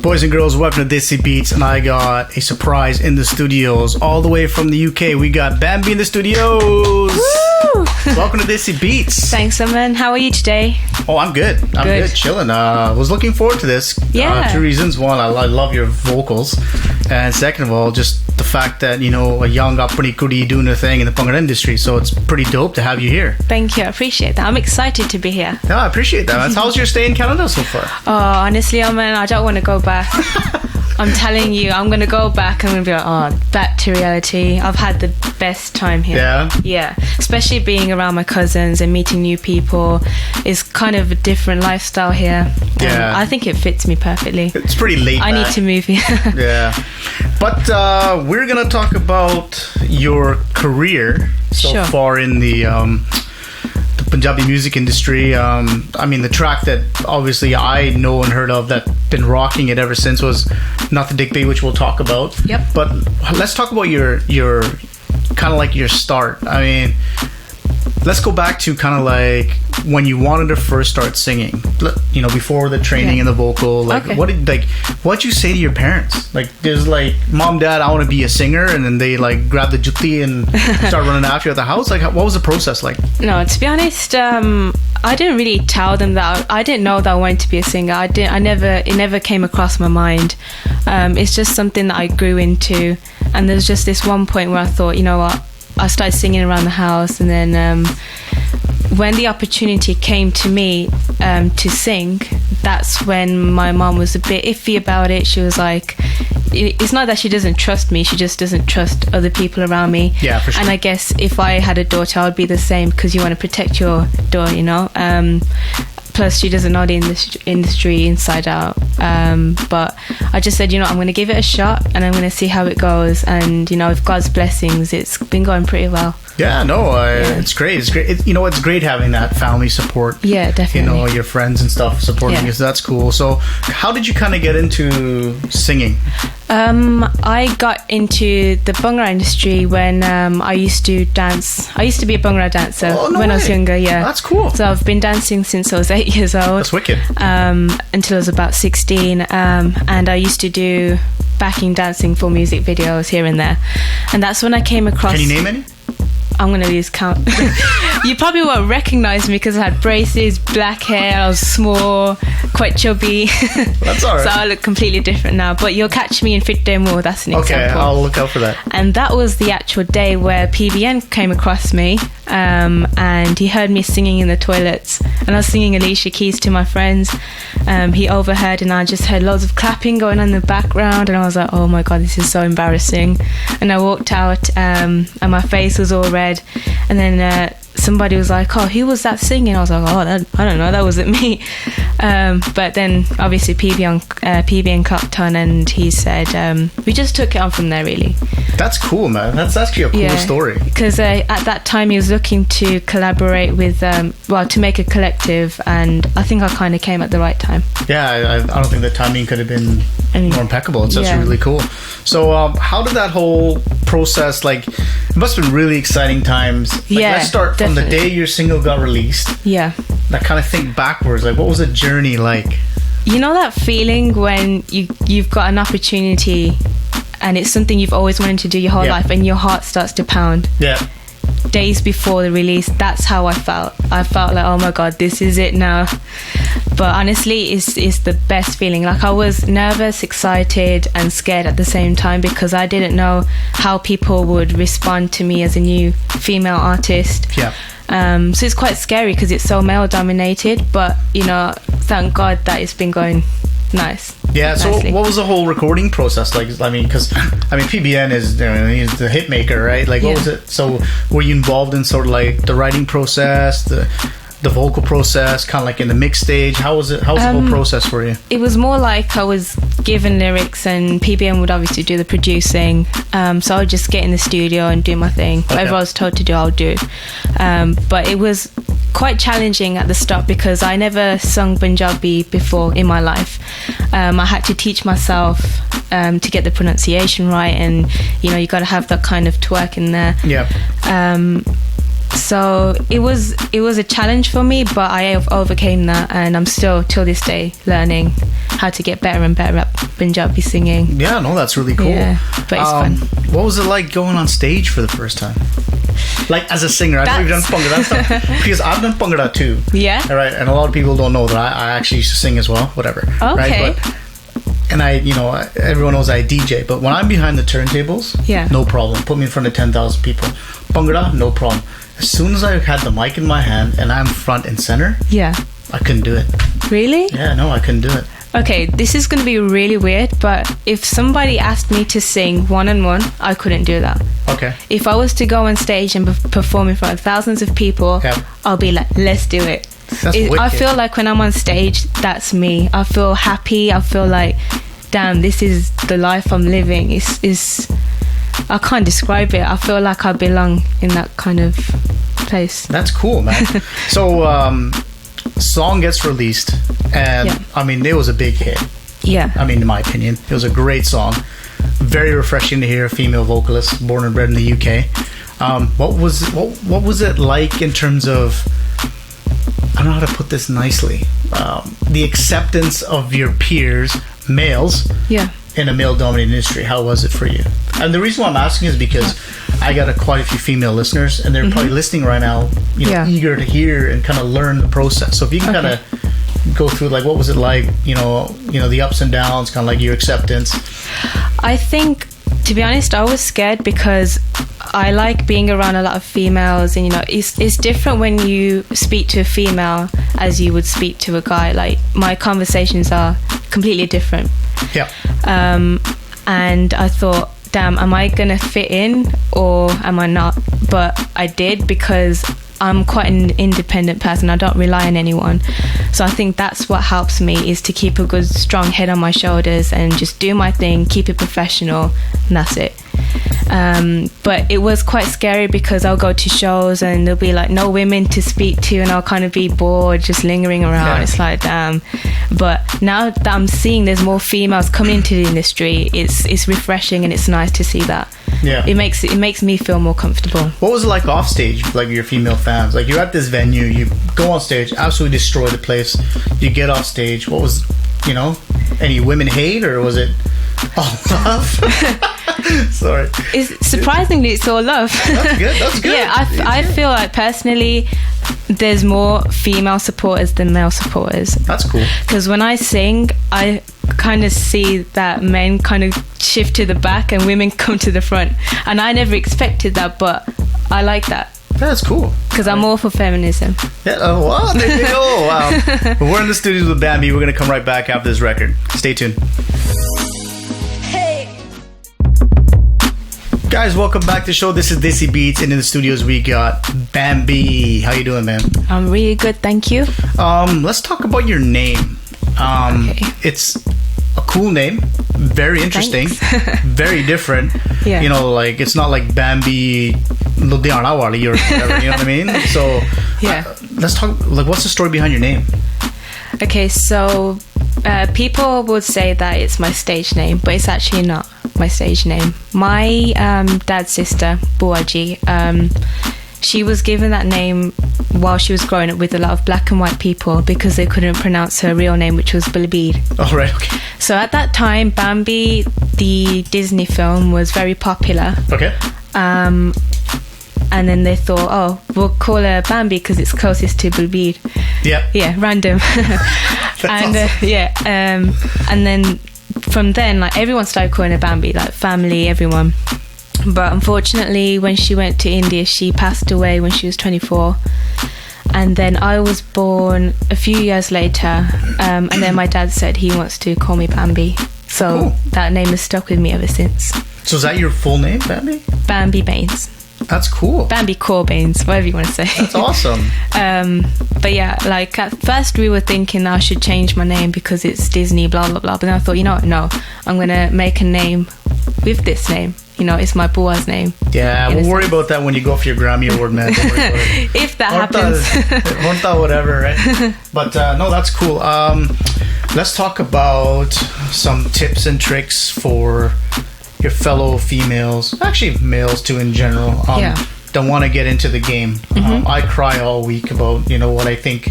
Boys and girls, welcome to Desi Beats, and I got a surprise in the studios, all the way from the UK. We got Bambi in the studios. Woo! Welcome to Desi Beats. Thanks, Aman. How are you today? Oh, I'm good. I'm good. Chilling. Was looking forward to this. Yeah. 2 reasons. One, I love your vocals, and second of all, just the fact that, you know, a young uppity goodie doing a thing in the Bhangra industry. So it's pretty dope to have you here. Thank you. I appreciate that. I'm excited to be here. Yeah, I appreciate that. How's your stay in Canada so far? Oh, honestly, Aman, I don't want to go back. I'm telling you, I'm going to go back and I'm going to be like, oh, back to reality. I've had the best time here. Yeah? Yeah. Especially being around my cousins and meeting new people. It's kind of a different lifestyle here. Yeah. I think it fits me perfectly. It's pretty late. I need to move here. Yeah. But we're going to talk about your career so far in the Punjabi music industry. I mean, the track that obviously I know and heard of that been rocking it ever since was Not the Dick Bay, which we'll talk about. Yep. But let's talk about your kind of like your start. I mean, let's go back to kind of like when you wanted to first start singing, you know, before the training and the vocal. Like, what'd you say to your parents? Like, there's like, Mom, Dad, I want to be a singer, and then they like grab the jutti and start running after you at the house. Like, what was the process like? No, to be honest, I didn't really tell them that. I didn't know that I wanted to be a singer. It never came across my mind. It's just something that I grew into, and there's just this one point where I thought, you know what, I started singing around the house, and then when the opportunity came to me to sing, that's when my mom was a bit iffy about it. She was like, it's not that she doesn't trust me, she just doesn't trust other people around me. Yeah, for sure. And I guess if I had a daughter, I would be the same, because you want to protect your daughter, you know. Plus, she doesn't know the industry inside out. But I just said, you know, I'm going to give it a shot, and I'm going to see how it goes. And, you know, with God's blessings, it's been going pretty well. Yeah, no, it's great. It's great. You know, it's great having that family support. Yeah, definitely. You know, your friends and stuff supporting you. So that's cool. So how did you kind of get into singing? I got into the Bhangra industry when I used to dance. I used to be a Bhangra dancer when I was younger, yeah. That's cool. So I've been dancing since I was 8 years old. That's wicked. Until I was about 16. And I used to do backing dancing for music videos here and there. And that's when I came across... Can you name any? I'm going to lose count. You probably won't recognize me because I had braces, black hair, I was small, quite chubby. That's all right. So I look completely different now. But you'll catch me in Fit Day More, that's an example. Okay, I'll look out for that. And that was the actual day where PBN came across me, and he heard me singing in the toilets. And I was singing Alicia Keys to my friends. He overheard, and I just heard loads of clapping going on in the background. And I was like, oh my God, this is so embarrassing. And I walked out, and my face was all red. And then somebody was like, oh, who was that singing? I was like, oh, I don't know, that wasn't me. But then obviously PBN clocked on, and he said, we just took it on from there, really. That's cool, man. That's actually a cool story. Because at that time he was looking to collaborate with, to make a collective, and I think I kind of came at the right time. Yeah, I don't think the timing could have been more impeccable. It's just really cool. So how did that whole process, like, it must have been really exciting times. Like, let's start from the day your single got released. Yeah. I kind of think backwards, like, what was the journey like? You know that feeling when you've got an opportunity and it's something you've always wanted to do your whole life, and your heart starts to pound? Yeah. Days before the release, that's how I felt. I felt like, oh my God, this is it now. But honestly, it's the best feeling. Like, I was nervous, excited and scared at the same time, because I didn't know how people would respond to me as a new female artist. Yeah. So it's quite scary because it's so male dominated, but, you know, thank God that it's been going nice. Yeah, so nicely. What was the whole recording process like? I mean, because PBN is, you know, he's the hit maker, right? Like, what was it? So were you involved in sort of like the writing process, the vocal process, kind of like in the mix stage? How was it? How was the whole process for you? It was more like I was given lyrics, and PBN would obviously do the producing. So I would just get in the studio and do my thing. Whatever I was told to do, I'll do. But it was quite challenging at the start because I never sung Punjabi before in my life. I had to teach myself to get the pronunciation right, and, you know, you got to have that kind of twerk in there. Yeah. So it was a challenge for me, but I overcame that, and I'm still till this day learning. how to get better and better at Punjabi singing. Yeah, no, that's really cool. Yeah, but it's fun. What was it like going on stage for the first time? Like as a singer, I know you've done Bhangra stuff because I've done Bhangra too. Yeah. All right, and a lot of people don't know that I actually used to sing as well. Whatever. Okay. Right? And everyone knows I DJ, but when I'm behind the turntables, no problem. Put me in front of 10,000 people. Bhangra, no problem. As soon as I had the mic in my hand and I'm front and center, I couldn't do it. Really? Yeah, no, I couldn't do it. Okay, this is going to be really weird, but if somebody asked me to sing one-on-one, I couldn't do that. Okay. If I was to go on stage and perform in front of thousands of people, I'll be like, let's do it. I feel like when I'm on stage, that's me. I feel happy. I feel like, damn, this is the life I'm living. I can't describe it. I feel like I belong in that kind of place. That's cool, man. So, song gets released, and I mean, it was a big hit. Yeah. I mean, in my opinion, it was a great song. Very refreshing to hear a female vocalist, born and bred in the UK. What was it like in terms of, I don't know how to put this nicely, the acceptance of your peers, males, in a male-dominated industry? How was it for you? And the reason why I'm asking is because I got quite a few female listeners, and they're probably listening right now, eager to hear and kind of learn the process. So if you can kind of go through, like, what was it like, the ups and downs, kind of like your acceptance. I think, to be honest, I was scared because I like being around a lot of females, and it's different when you speak to a female as you would speak to a guy. Like, my conversations are completely different. Yeah. And I thought, damn, am I gonna fit in or am I not? But I did, because I'm quite an independent person. I don't rely on anyone. So I think that's what helps me, is to keep a good strong head on my shoulders and just do my thing, keep it professional, and that's it. But it was quite scary because I'll go to shows and there'll be like no women to speak to, and I'll kind of be bored just lingering around. It's like, damn. But now that I'm seeing there's more females coming into the industry, it's refreshing, and it's nice to see that. Yeah, it makes me feel more comfortable. What was it like off stage, like your female fans? Like, you're at this venue, you go on stage, absolutely destroy the place, you get off stage. What was, any women hate, or was it all love? Sorry. Surprisingly, it's all love. That's good. Yeah, I feel like personally there's more female supporters than male supporters. That's cool. Because when I sing, I kind of see that men kind of shift to the back and women come to the front, and I never expected that, but I like that. That's cool. Because I'm all for feminism. Yeah. Oh, wow. There you go. Wow. We're in the studios with Bambi. We're going to come right back after this record. Stay tuned. Guys, welcome back to the show. This is Desi Beats, and in the studios we got Bambi. How you doing, man? I'm really good, thank you. Let's talk about your name. It's a cool name, very interesting, very different. Yeah. Like, it's not like Bambi Ludhiana wali or whatever, you know what I mean? So let's talk, like, what's the story behind your name? Okay, so people would say that it's my stage name, but it's actually not my stage name. My dad's sister, Buaji, she was given that name while she was growing up with a lot of black and white people because they couldn't pronounce her real name, which was Balabir. Oh, right, okay. So at that time, Bambi, the Disney film, was very popular. Okay. And then they thought, oh, we'll call her Bambi because it's closest to Balabir. Yeah. Yeah, random. And awesome. And then from then, like, everyone started calling her Bambi, like family, everyone. But unfortunately, when she went to India, she passed away when she was 24. And then I was born a few years later, and then my dad said he wants to call me Bambi. So that name has stuck with me ever since. So is that your full name, Bambi? Bambi Bains. That's cool. Bambi Bains, whatever you want to say. That's awesome. But yeah, like, at first we were thinking I should change my name because it's Disney, blah, blah, blah. But then I thought, you know what? No, I'm going to make a name with this name. It's my Bua's name. Yeah, we'll worry about that when you go for your Grammy Award, man. Don't worry about it. If that happens. Whatever, right? But no, that's cool. Let's talk about some tips and tricks for your fellow females, actually males too in general. that want to get into the game. I cry all week about, what I think,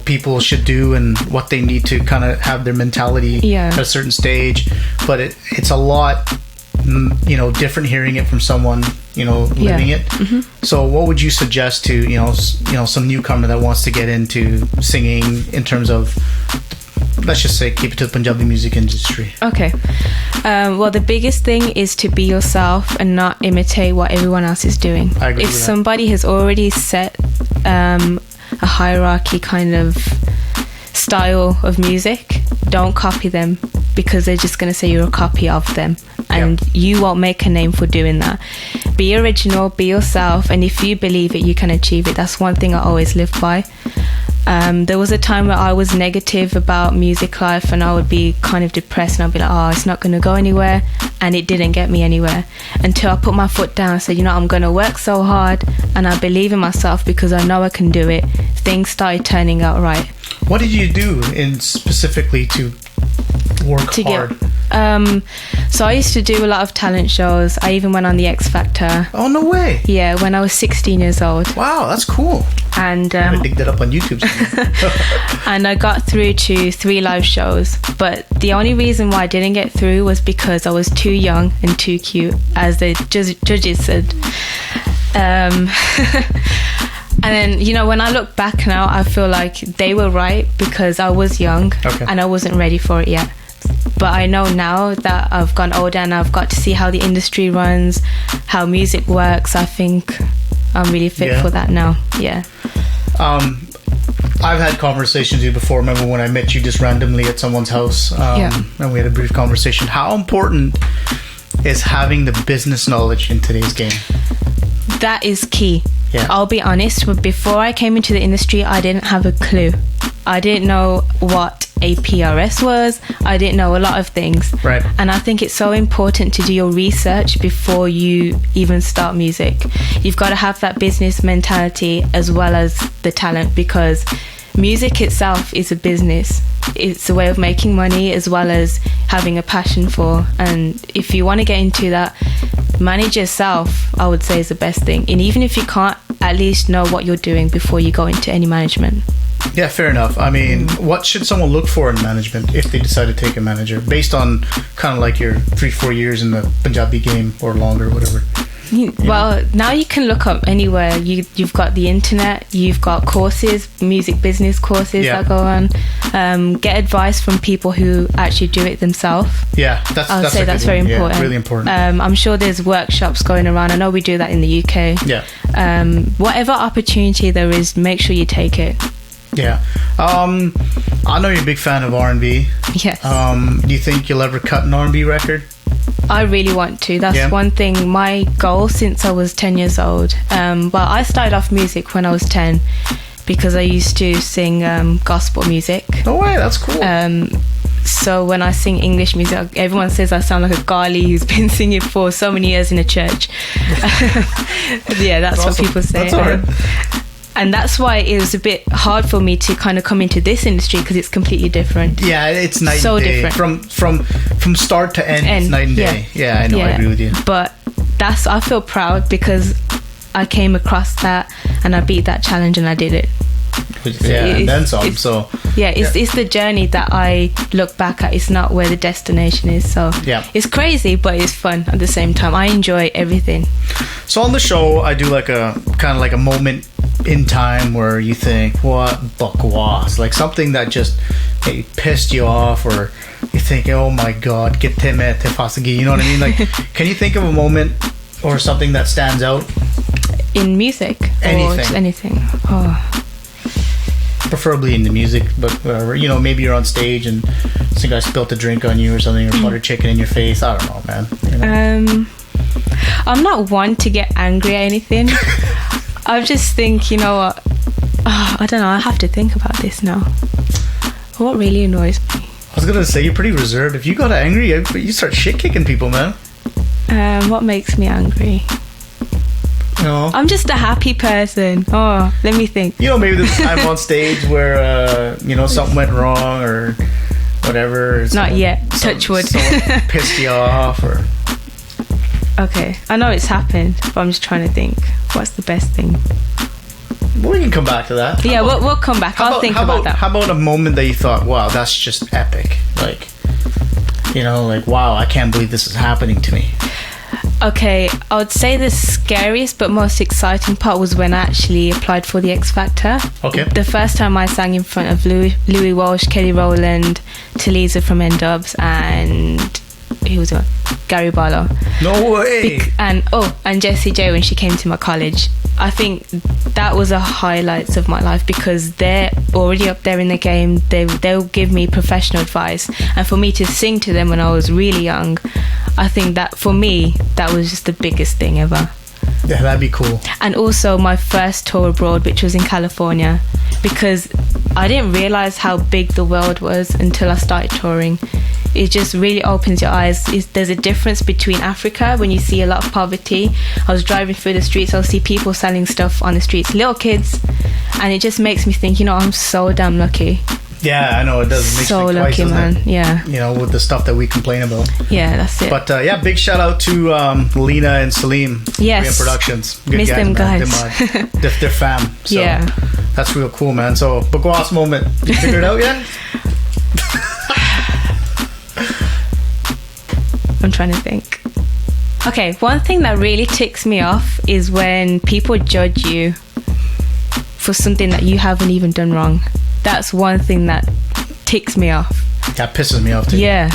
people should do and what they need to kind of have their mentality at a certain stage. But it's a lot, different hearing it from someone, living it. So what would you suggest to, some newcomer that wants to get into singing in terms of, let's just say, keep it to the Punjabi music industry? Okay. Well, the biggest thing is to be yourself and not imitate what everyone else is doing. I agree if with that. somebody has already set a hierarchy kind of style of music, don't copy them, because they're just going to say you're a copy of them, and you won't make a name for doing that. Be original, be yourself, and if you believe it, you can achieve it. That's one thing I always live by. There was a time where I was negative about music life, and I would be kind of depressed, and I'd be like, oh, it's not going to go anywhere, and it didn't get me anywhere until I put my foot down and said, I'm going to work so hard, and I believe in myself because I know I can do it. Things started turning out right. What did you do specifically to work hard? So I used to do a lot of talent shows. I even went on the X Factor. Oh, no way. Yeah, when I was 16 years old. Wow, that's cool. And I'm gonna dig that up on YouTube. and I got through to 3 live shows, but the only reason why I didn't get through was because I was too young and too cute, as the judges said. And then, when I look back now, I feel like they were right, because I was young and I wasn't ready for it yet. But I know now that I've gone older and I've got to see how the industry runs, how music works. I think I'm really fit for that now. Yeah. I've had conversations with you before. Remember when I met you just randomly at someone's house, and we had a brief conversation. How important is having the business knowledge in today's game? That is key. Yeah. I'll be honest, before I came into the industry, I didn't have a clue. I didn't know what a PRS was. I didn't know a lot of things. Right. And I think it's so important to do your research before you even start music. You've got to have that business mentality as well as the talent, because music itself is a business. It's a way of making money as well as having a passion for. And if you want to get into that, manage yourself, I would say, is the best thing. And even if you can't, at least know what you're doing before you go into any management. Yeah, fair enough. I mean, what should someone look for in management if they decide to take a manager, based on kind of like your 3-4 years in the Punjabi game or longer, whatever? Well, now you can look up anywhere. You've got the internet, you've got courses, music business courses that go on. Get advice from people who actually do it themselves. Yeah, I'll say that's very important. Yeah, really important. I'm sure there's workshops going around. I know we do that in the UK. Yeah. Whatever opportunity there is, make sure you take it. Yeah. I know you're a big fan of R&B. Yes. Do you think you'll ever cut an R&B record? I really want to. That's one thing, my goal since I was 10 years old. Well, I started off music when I was 10 because I used to sing gospel music. No way, that's cool. So when I sing English music, everyone says I sound like a Gali who's been singing for so many years in a church. Yeah, that's what people say. That's all right. And that's why it was a bit hard for me to kind of come into this industry, because it's completely different. Yeah, it's night so and day. Different. From start to end, it's night and day. Yeah, I know, I agree with you. But I feel proud because I came across that and I beat that challenge and I did it. Yeah, and then some. It's the journey that I look back at. It's not where the destination is. So it's crazy, but it's fun at the same time. I enjoy everything. So on the show, I do like a kind of like a moment in time where you think, what bakwas, like something that just pissed you off, or you think, oh my god, get te fasagi, you know what I mean? Like, can you think of a moment or something that stands out in music? Anything. Or just anything. Preferably in the music, but whatever. Maybe you're on stage and some guy spilt a drink on you or something, or butter chicken in your face. I don't know, man. I'm not one to get angry at anything. I just think, you know what? I don't know. I have to think about this now. What really annoys me? I was gonna say, you're pretty reserved. If you got angry, you start shit kicking people, man. What makes me angry? No. I'm just a happy person. Let me think. Maybe there's a time on stage where something went wrong or whatever. Not yet. Touch wood. Someone pissed you off, or Okay, I know it's happened, but I'm just trying to think. What's the best thing? Well, we can come back to that. Yeah, we'll come back. I'll think about that. How about a moment that you thought, wow, that's just epic? Like, you know, like, wow, I can't believe this is happening to me. Okay, I would say the scariest but most exciting part was when I actually applied for the X Factor. Okay. The first time I sang in front of Louis Walsh, Kelly Rowland, Talisa from N-Dubs, and who was it? Gary Barlow. No way. And Jessie J when she came to my college. I think that was the highlights of my life because they're already up there in the game. They'll give me professional advice, and for me to sing to them when I was really young, I think that for me that was just the biggest thing ever. Yeah, that'd be cool. And also my first tour abroad, which was in California, because I didn't realize how big the world was until I started touring. It just really opens your eyes. There's a difference between Africa when you see a lot of poverty. I was driving through the streets, I'll see people selling stuff on the streets, little kids, and it just makes me think, you know, I'm so damn lucky. Yeah, I know, it does. It makes so me twice, lucky, man. it? Yeah. You know, with the stuff that we complain about. Yeah, that's it. But yeah, big shout out to Lena and Salim. Yes. Productions. Good Miss guys, them man. guys. They're fam. So yeah. That's real cool, man. So, Bagwas moment. You figured it out yet? I'm trying to think. Okay, one thing that really ticks me off is when people judge you for something that you haven't even done wrong. That's one thing that ticks me off. That pisses me off too. Yeah.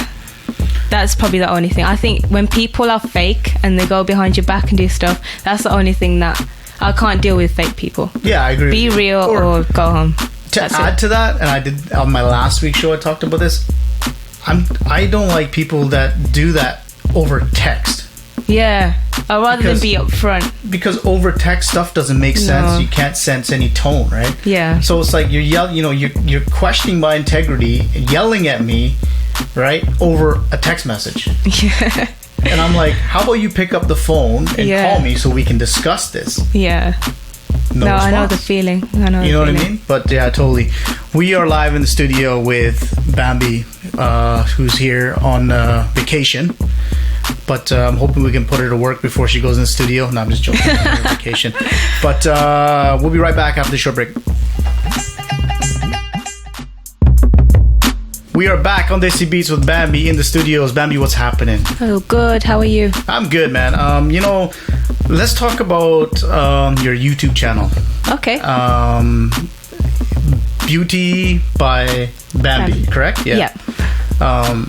That's probably the only thing. I think when people are fake and they go behind your back and do stuff, that's the only thing that I can't deal with. Fake people. Yeah, I agree. Be real or go home. To add to that, and I did on my last week's show, I talked about this. I don't like people that do that over text. Yeah, I'd rather than be upfront. Because over text stuff doesn't make sense. No. You can't sense any tone, right? Yeah. So it's like you're questioning my integrity, yelling at me, right, over a text message. Yeah. And I'm like, how about you pick up the phone and call me so we can discuss this? Yeah. No, I know the feeling. You know what I mean? But yeah, totally. We are live in the studio with Bambi, who's here on vacation. But I'm hoping we can put her to work before she goes in the studio. No, I'm just joking. On vacation. But we'll be right back after the short break. We are back on Desi Beats with Bambi in the studios. Bambi, what's happening? Oh, good. How are you? I'm good, man. Let's talk about your YouTube channel. Okay. Beauty by Bambi, correct? Yeah. I'll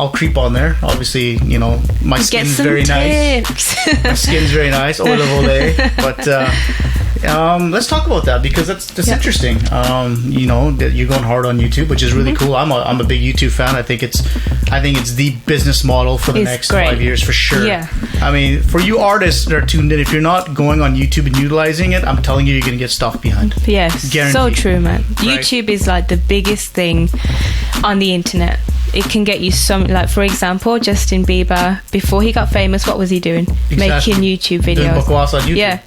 creep on there. Obviously, my skin's very nice. My skin's very nice. Ole vole. But let's talk about that because that's interesting. That you're going hard on YouTube, which is really cool. I'm a big YouTube fan. I think it's the business model for the next 5 years for sure. Yeah. I mean, for you artists that are tuned in, if you're not going on YouTube and utilizing it, I'm telling you, you're going to get stuff behind. Yes. Guaranteed. So true, man. Right? YouTube is like the biggest thing on the internet. It can get you like, for example, Justin Bieber, before he got famous, what was he doing? Exactly. Making YouTube videos. Doing bakwas on YouTube. Yeah.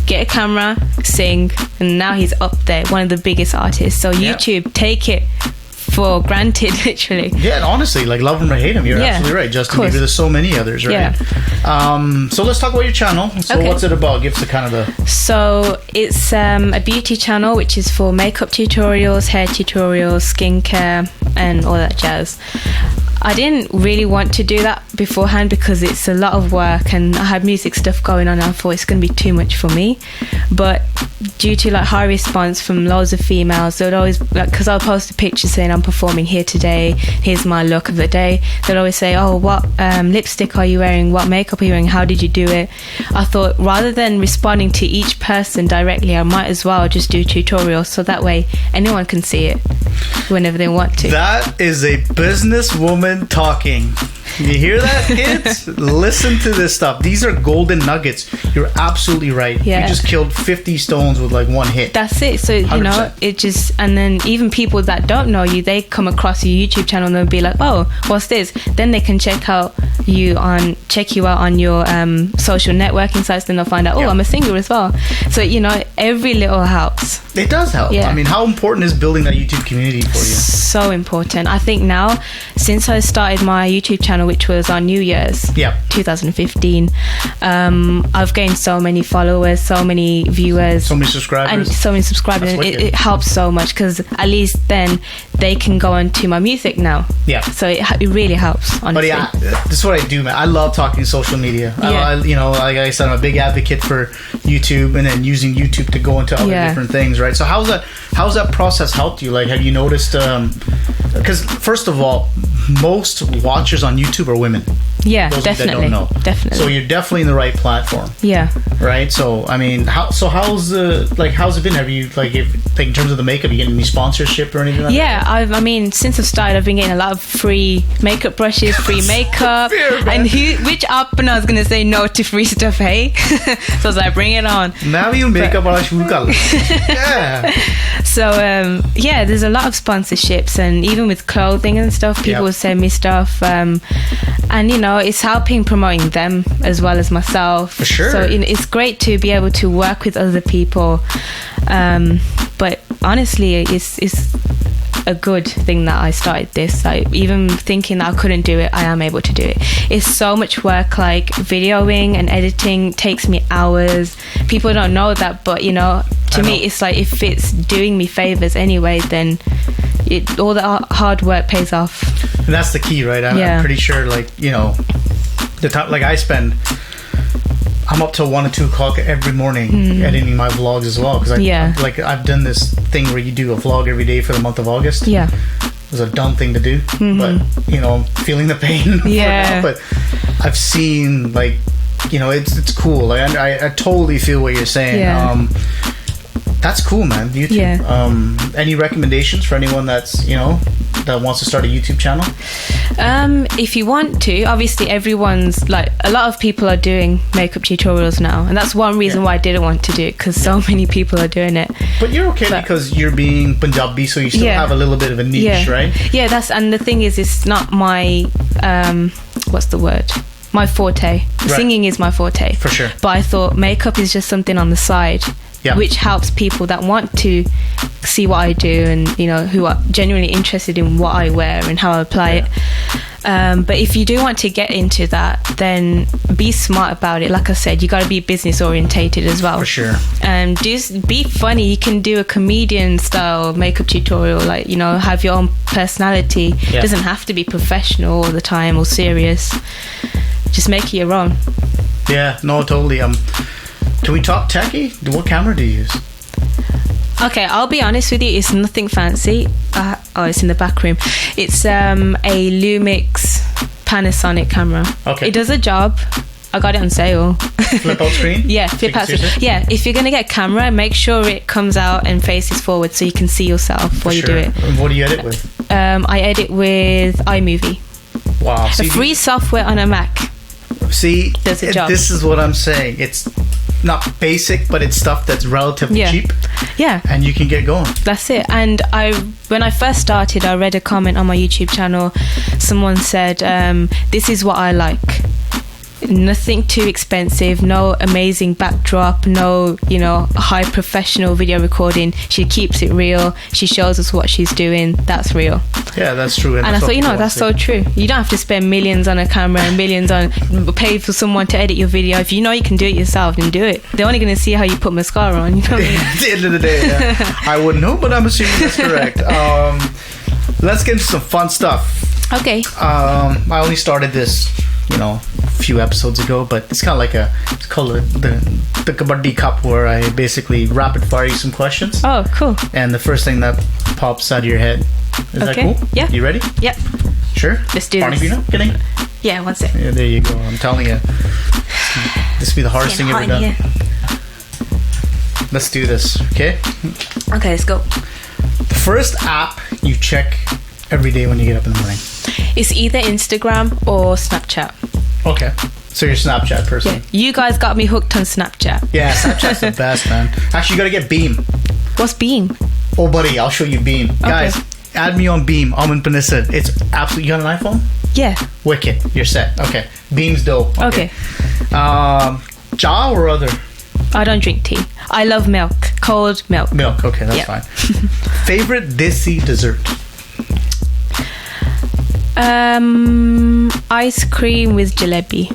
Get a camera, sing, and now he's up there, one of the biggest artists. So YouTube, take it for granted, literally. Yeah, and honestly, like, love him or hate him, you're absolutely right. Justin Bieber, there's so many others, right? Yeah. So let's talk about your channel. So what's it about? Give us So it's a beauty channel, which is for makeup tutorials, hair tutorials, skincare, and all that jazz. I didn't really want to do that beforehand because it's a lot of work and I had music stuff going on and I thought it's going to be too much for me. But due to like high response from loads of females, they'd always, like, because I'll post a picture saying I'm performing here today, here's my look of the day, they'd always say, oh, what lipstick are you wearing, what makeup are you wearing, how did you do it? I thought rather than responding to each person directly, I might as well just do tutorials so that way anyone can see it whenever they want to. That is a businesswoman talking. You hear that, kids? Listen to this stuff. These are golden nuggets. You're absolutely right. Yeah. You just killed 50 stones with like one hit. That's it. So 100%. It just, and then even people that don't know you, they come across your YouTube channel and they'll be like, oh, what's this? Then they can check you out on your social networking sites. Then they'll find out, I'm a singer as well. So every little helps. It does help. Yeah. I mean, how important is building that YouTube community for you? So important. I think now, since I started my YouTube channel, which was on New Year's, 2015, I've gained so many followers, so many viewers, so many subscribers, and it helps so much, because at least then they can go on to my music now. So it really helps, honestly. But this is what I do, man. I love talking social media. You know, like I said, I'm a big advocate for YouTube, and then using YouTube to go into other different things, right? So how's that process helped you? Like, have you noticed, because first of all, most watchers on YouTube are women. Those Definitely. That don't know. Definitely. So you're definitely in the right platform. Right. So I mean, how's it been? Have you like in terms of the makeup, you getting any sponsorship or anything like that? I mean, since I've started, I've been getting a lot of free makeup brushes, free makeup, and which app? And I was gonna say no to free stuff, hey? So I was like, bring it on. Now you makeup So there's a lot of sponsorships, and even with clothing and stuff, people will send me stuff, and you know, it's helping promoting them as well as myself. For sure. So it's great to be able to work with other people, but honestly, it's a good thing that I started this. Like, even thinking that I couldn't do it, I am able to do it. It's so much work. Like, videoing and editing takes me hours. People don't know that, but you know, to me, it's like, if it's doing me favors anyway, then all the hard work pays off. And that's the key, right? I'm pretty sure, like, you know, the time, like, I'm up till 1 or 2 o'clock every morning editing my vlogs as well, because I've done this thing where you do a vlog every day for the month of August. It was a dumb thing to do, but you know, feeling the pain for now. But I've seen, like, you know, it's cool. Like, I totally feel what you're saying. That's cool, man. YouTube. Any recommendations for anyone that's, you know, that wants to start a YouTube channel? If you want to, obviously everyone's, like, a lot of people are doing makeup tutorials now, and that's one reason why I didn't want to do it, because so many people are doing it. But you're okay because you're being Punjabi, so you still have a little bit of a niche, right? And the thing is, it's not my what's the word? My forte. Singing is my forte, for sure. But I thought makeup is just something on the side, which helps people that want to see what I do, and you know, who are genuinely interested in what I wear and how I apply it. But if you do want to get into that, then be smart about it. Like I said, you got to be business orientated as well. For sure. And just be funny. You can do a comedian style makeup tutorial, like, you know, have your own personality. It doesn't have to be professional all the time or serious. Just make it your own. Yeah, no, totally. Can we talk techie? What camera do you use? Okay, I'll be honest with you, it's nothing fancy. It's in the back room. It's a Lumix Panasonic camera. Okay. It does a job. I got it on sale. Flip out screen? Flip out screen. Yeah, if you're going to get a camera, make sure it comes out and faces forward so you can see yourself while you do it. And what do you edit with? I edit with iMovie. Wow. A free software on a Mac. See, does a job. This is what I'm saying. It's not basic, but it's stuff that's relatively cheap. And you can get going. That's it. And when I first started, I read a comment on my YouTube channel. Someone said, this is what I like. Nothing too expensive, no amazing backdrop, no, you know, high professional video recording. She keeps it real. She shows us what she's doing. That's real. Yeah, that's true. And I thought, you know, that's so true. You don't have to spend millions on a camera and millions on pay for someone to edit your video. If you know you can do it yourself, then do it. They're only going to see how you put mascara on, you know what I mean? At the end of the day, I wouldn't know, but I'm assuming that's correct. Let's get into some fun stuff. Okay. I only started this, you know, a few episodes ago, but it's kind of like it's called the Kabaddi Cup, where I basically rapid fire you some questions. Oh, cool. And the first thing that pops out of your head. Is that cool? Yeah. You ready? Yep. Sure? Let's do this. Kidding? Yeah, one sec. Yeah, there you go. I'm telling you. This will be the hardest thing ever done. Here. Let's do this, okay? Okay, let's go. The first app you check every day when you get up in the morning? It's either Instagram or Snapchat. Okay. So you're a Snapchat person. Yeah. You guys got me hooked on Snapchat. Yeah, Snapchat's the best, man. Actually, you gotta get Beam. What's Beam? Oh, buddy, I'll show you Beam. Okay. Guys, add me on Beam. Aman Panissa. It's absolutely... You got an iPhone? Yeah. Wicked. You're set. Okay. Beam's dope. Okay. Cha or other? I don't drink tea. I love milk. Cold milk. Milk. Okay, that's fine. Favorite desi dessert? Ice cream with jalebi.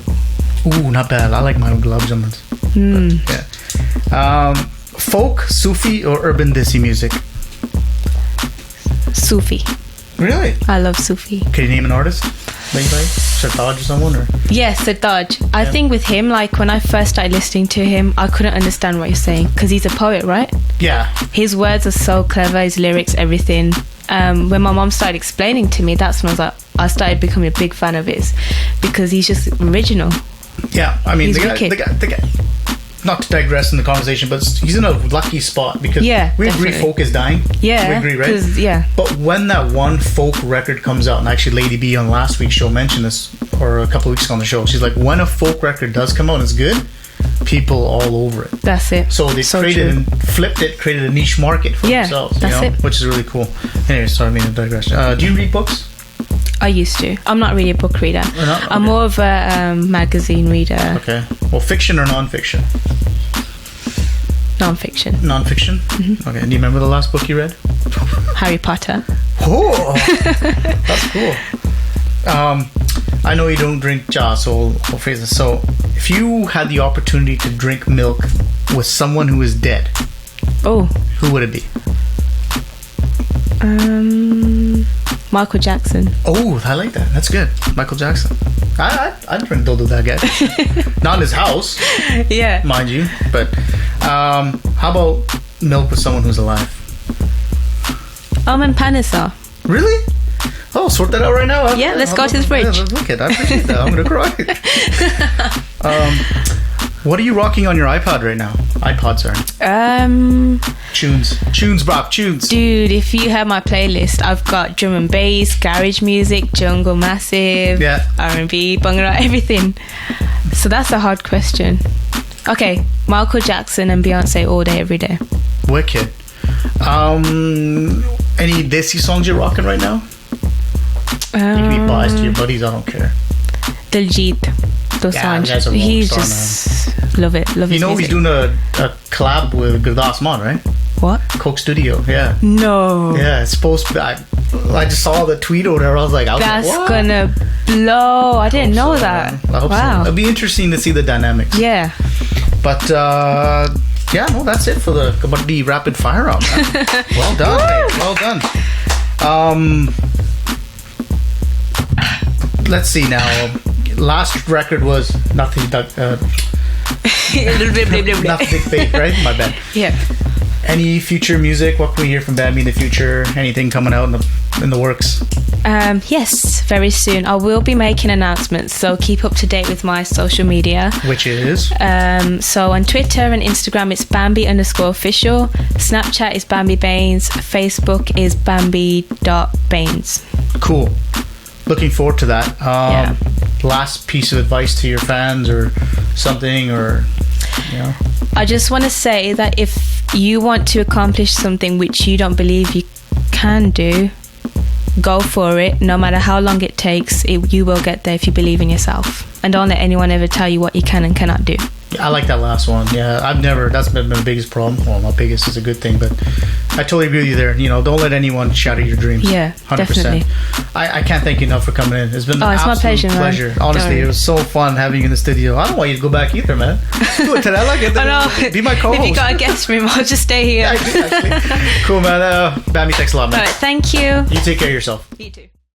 Ooh, not bad. I like my gulab jamuns. Yeah. Folk, Sufi, or urban desi music? Sufi. Really? I love Sufi. Can you name an artist? Anybody? Sartaj or someone? Or? Yes, Sartaj. I think with him, like when I first started listening to him, I couldn't understand what he's saying because he's a poet, right? Yeah. His words are so clever, his lyrics, everything. When my mom started explaining to me, that's when I started becoming a big fan of his because he's just original. Yeah, I mean, He's the guy, not to digress in the conversation, but he's in a lucky spot because we agree definitely. folk is dying. Yeah. We agree, right? Yeah. But when that one folk record comes out, and actually Lady B on last week's show mentioned this, or a couple of weeks ago on the show, she's like, when a folk record does come out and it's good, people all over it. That's it. So they created a niche market for themselves. That's it. Which is really cool. Anyway, sorry, I mean to digress. Do you read books? I used to. I'm not really a book reader. Okay. I'm more of a magazine reader. Okay. Well, fiction or non-fiction? Non-fiction. Non-fiction? Mm-hmm. Okay. And do you remember the last book you read? Harry Potter. Oh, that's cool. I know you don't drink cha, so I'll phrase this. So, if you had the opportunity to drink milk with someone who is dead, who would it be? Michael Jackson. Oh, I like that. That's good. Michael Jackson. I'd drink dildo that guy. Not in his house. Yeah. Mind you. But how about milk with someone who's alive? And Panissa. Really? Oh, sort that out right now. Yeah, let's go to the fridge. Look at that. I appreciate that. I'm going to cry. What are you rocking on your iPod right now? iPod, sorry. Tunes, bruv. Tunes. Dude, if you have my playlist, I've got drum and bass, garage music, jungle massive, R&B, Bhangra, everything. So that's a hard question. Okay, Michael Jackson and Beyonce all day, every day. Wicked. Any Desi songs you're rocking right now? You can be biased to your buddies, I don't care. Diljit Dosanjh. He's just love it. Love his music. He's doing a collab with Gurdas Maan, right? What? Coke Studio, yeah. No. Yeah, it's supposed to be. I just saw the tweet or whatever. I was like, that's what? Gonna blow. I didn't know that. I hope so. It'll be interesting to see the dynamics. Yeah. But that's it for the Kabaddi rapid fire round. Well done. Hey, well done. Let's see now. Last record was nothing. Nothing fake, right? My bad. Yeah. Any future music? What can we hear from Bambi in the future? Anything coming out in the works? Yes, very soon. I will be making announcements, so keep up to date with my social media. Which is? So on Twitter and Instagram, it's Bambi_official. Snapchat is Bambi Bains. Facebook is Bambi.Bains. Cool. Looking forward to that. Last piece of advice to your fans or something, or I just want to say that if you want to accomplish something which you don't believe you can do, go for it. No matter how long it takes, you will get there if you believe in yourself. And don't let anyone ever tell you what you can and cannot do. I like that last one. Yeah, that's been my biggest problem. Well, not biggest is a good thing, but I totally agree with you there. Don't let anyone shatter your dreams. Yeah, 100%. Definitely. I can't thank you enough for coming in. It's been an it's my pleasure. Honestly, it was so fun having you in the studio. I don't want you to go back either, man. Do it today. I like it. I know. Be my co-host. If you got a guest room, I'll just stay here. Cool, man. Bambi, thanks a lot, man. All right, thank you. You take care of yourself. You too.